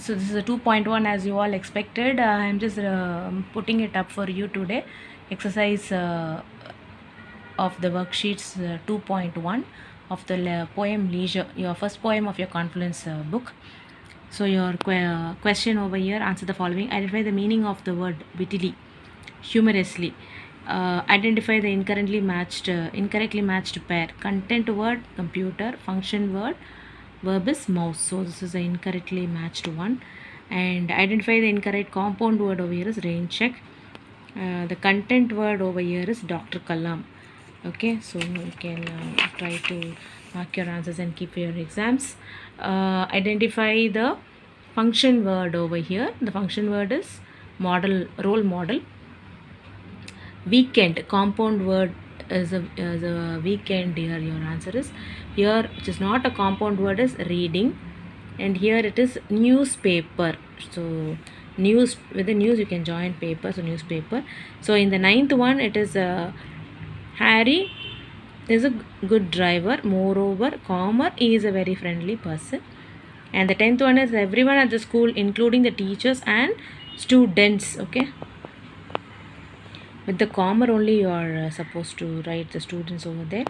So this is a 2.1 as you all expected. I'm just putting it up for you today. Exercise of the worksheets 2.1 of the poem Leisure, your first poem of your Confluence book. So your question over here, answer the following. Identify the meaning of the word wittily, humorously. Identify the incorrectly matched pair. Content word computer, function word verb is mouse. So this is the incorrectly matched one. And identify the incorrect compound word over here is rain check. The content word over here is Dr. Kalam. Okay, so you can try to mark your answers and keep your exams. Identify the function word over here. The function word is model, role model. Weekend, compound word is a weekend. Here your answer is here, which is not a compound word, is reading, and here it is newspaper. So news, with the news you can join paper, so newspaper. So in the ninth one it is Harry is a good driver, moreover, comma, he is a very friendly person. And the 10th one is everyone at the school, including the teachers and students. Okay, with the comma only you are supposed to write the students over there.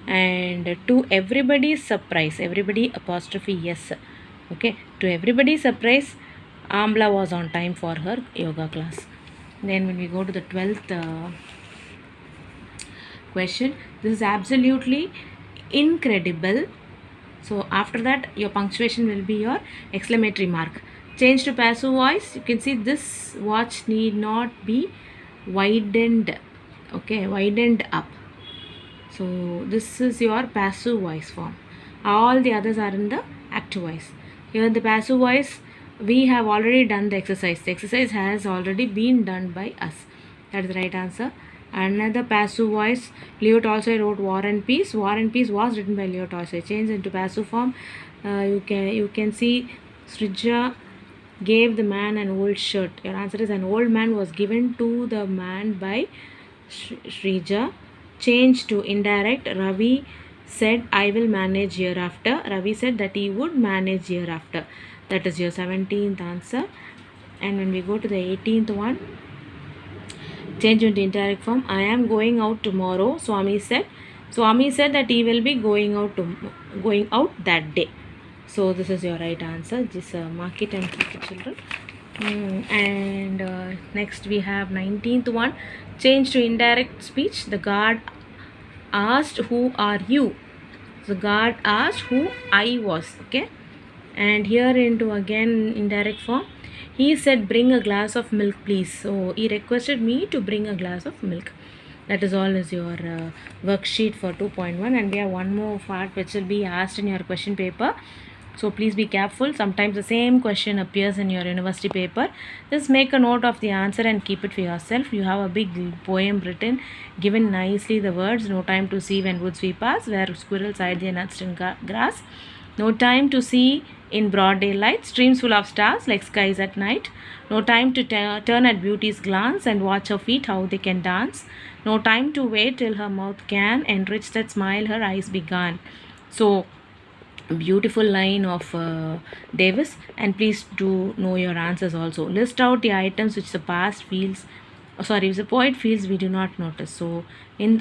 And to everybody's surprise, everybody apostrophe yes. Okay, to everybody's surprise, Amla was on time for her yoga class. Then when we go to the 12th question, this is absolutely incredible. So after that your punctuation will be your exclamatory mark. Change to passive voice. You can see this watch need not be widened. Okay, widened up. So this is your passive voice form. All the others are in the active voice. Here in the passive voice, we have already done the exercise. The exercise has already been done by us. That is the right answer. Another passive voice, Leo Tolstoy wrote War and Peace. War and Peace was written by Leo Tolstoy. Changed into passive form. You can see Srija gave the man an old shirt. Your answer is an old man was given to the man by Srija. Change to indirect. Ravi said, I will manage hereafter. Ravi said that he would manage hereafter. That is your 17th answer. And when we go to the 18th one, change into indirect form. I am going out tomorrow, Swami said. Swami said that he will be going out that day. So this is your right answer. Just mark it and keep it, children. And next we have 19th one. Change to indirect speech. The guard asked, who are you? The guard asked who I was. Okay. And here into again indirect form. He said, bring a glass of milk, please. So he requested me to bring a glass of milk. That is all is your worksheet for 2.1. And we have one more part which will be asked in your question paper. So please be careful. Sometimes the same question appears in your university paper. Just make a note of the answer and keep it for yourself. You have a big poem written, given nicely the words, no time to see when woods we pass, where squirrels hide their nuts in grass. No time to see in broad daylight, streams full of stars like skies at night. No time to turn at beauty's glance and watch her feet how they can dance. No time to wait till her mouth can enrich that smile her eyes began. So beautiful line of Davis. And please do know your answers also. List out the items which the past feels, which the poet feels we do not notice. So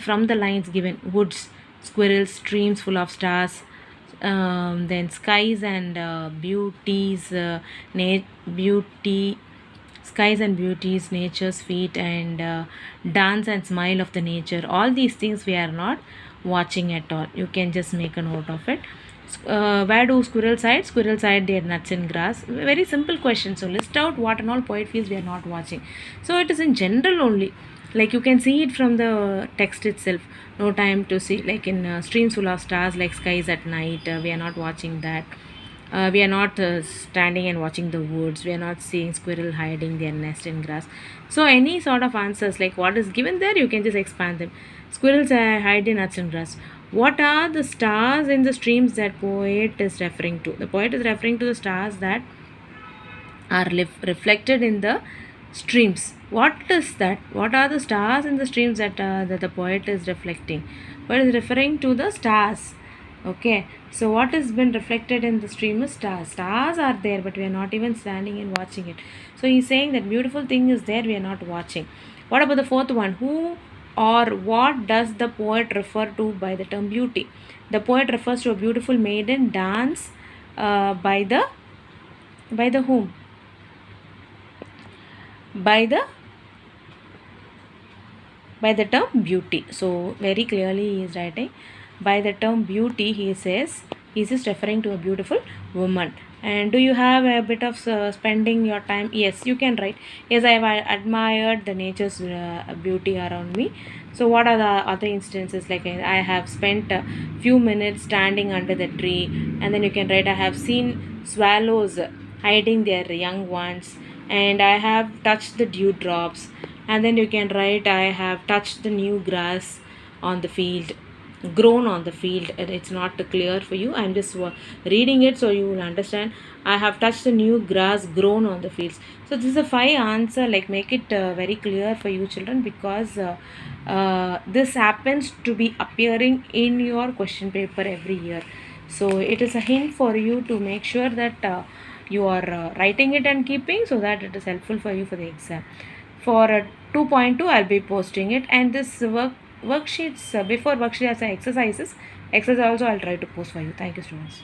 from the lines given, woods, squirrels, streams full of stars, then skies and skies and beauties, nature's feet, and dance and smile of the nature. All these things we are not watching at all. You can just make a note of it. Where do squirrels hide? Squirrels hide their nuts in grass. Very simple question. So list out what and all poet feels we are not watching. So it is in general only. Like you can see it from the text itself. No time to see, like in streams full of stars like skies at night. We are not watching that. We are not standing and watching the woods. We are not seeing squirrel hiding their nest in grass. So any sort of answers like what is given there, you can just expand them. Squirrels hide their nuts in grass. What are the stars in the streams that poet is referring to? The poet is referring to the stars that are reflected in the streams. What is that? What are the stars in the streams that the poet is reflecting? Poet is referring to the stars Okay, so what has been reflected in the stream is stars. Stars are there, but we are not even standing and watching it. So he's saying that beautiful thing is there, we are not watching. What about the fourth one? Who or what does the poet refer to by the term beauty? The poet refers to a beautiful maiden dance by the whom? By the term beauty. So very clearly he is writing by the term beauty. He says he is referring to a beautiful woman. And do you have a bit of spending your time? Yes, you can write. Yes, I have admired the nature's beauty around me. So what are the other instances? Like I have spent a few minutes standing under the tree, and then you can write I have seen swallows hiding their young ones, and I have touched the dewdrops, and then you can write I have touched the new grass on the field, grown on the field. It's not clear for you, I'm just reading it so you will understand. I have touched the new grass grown on the fields. So this is a five answer, like make it very clear for you children, because this happens to be appearing in your question paper every year. So it is a hint for you to make sure that you are writing it and keeping, so that it is helpful for you for the exam. For 2.2 I'll be posting it, and this worksheets before worksheets are exercises also I'll try to post for you. Thank you students.